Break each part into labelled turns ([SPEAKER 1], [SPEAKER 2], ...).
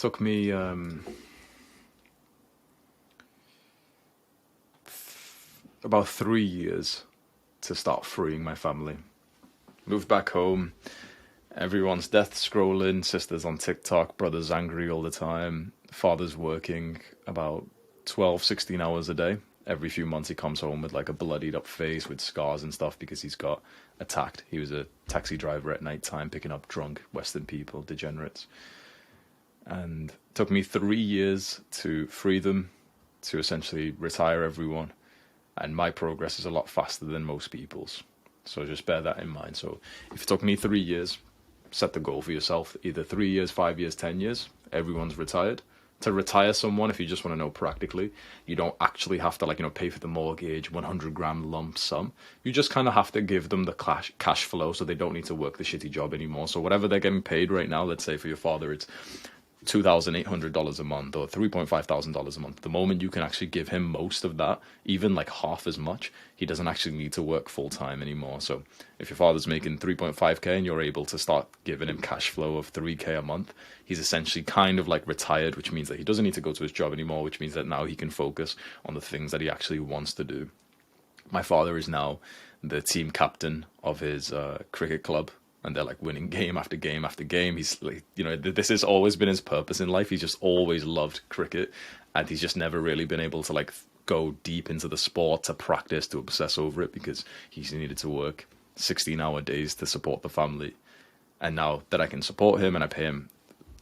[SPEAKER 1] Took me about 3 years to start freeing my family. Moved back home. Everyone's death scrolling, sisters on TikTok, brothers angry all the time, father's working about 12, 16 hours a day. Every few months he comes home with like a bloodied up face with scars and stuff because he's got attacked. He was a taxi driver at night time picking up drunk Western people, degenerates. And it took me 3 years to free them, to essentially retire everyone. And my progress is a lot faster than most people's. So just bear that in mind. So if it took me 3 years, set the goal for yourself, either 3 years, 5 years, 10 years, everyone's retired. To retire someone, if you just want to know practically, you don't actually have to pay for the mortgage, 100 grand lump sum. You just kind of have to give them the cash flow so they don't need to work the shitty job anymore. So whatever they're getting paid right now, let's say for your father, it's $2,800 a month or $3,500 a month. The moment you can actually give him most of that, even like half as much, he doesn't actually need to work full time anymore. So if your father's making 3.5k and you're able to start giving him cash flow of 3k a month, he's essentially kind of like retired, which means that he doesn't need to go to his job anymore, which means that now he can focus on the things that he actually wants to do. My father is now the team captain of his cricket club, and they're like winning game after game after game. He's like, this has always been his purpose in life. He's just always loved cricket, and he's just never really been able to go deep into the sport, to practice, to obsess over it, because he's needed to work 16-hour days to support the family. And now that I can support him and I pay him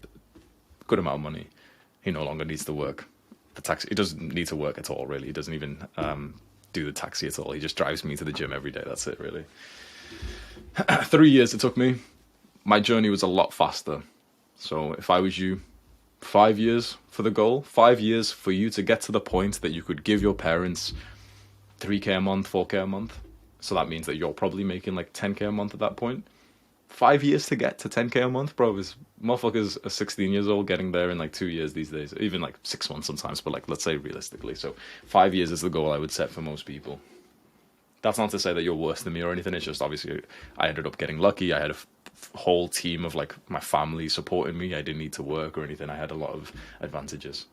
[SPEAKER 1] a good amount of money, he no longer needs to work. He doesn't need to work at all, really. He doesn't even do the taxi at all. He just drives me to the gym every day. That's it, really. 3 years it took me. My journey was a lot faster. So if I was you, 5 years for the goal, 5 years for you to get to the point that you could give your parents 3k a month, 4k a month. So that means that you're probably making like 10k a month at that point. 5 years to get to 10k a month, bro. Motherfuckers are 16 years old getting there in like 2 years these days, even like 6 months sometimes, but let's say realistically. So 5 years is the goal I would set for most people. That's not to say that you're worse than me or anything. It's just obviously I ended up getting lucky. I had a whole team of my family supporting me. I didn't need to work or anything. I had a lot of advantages.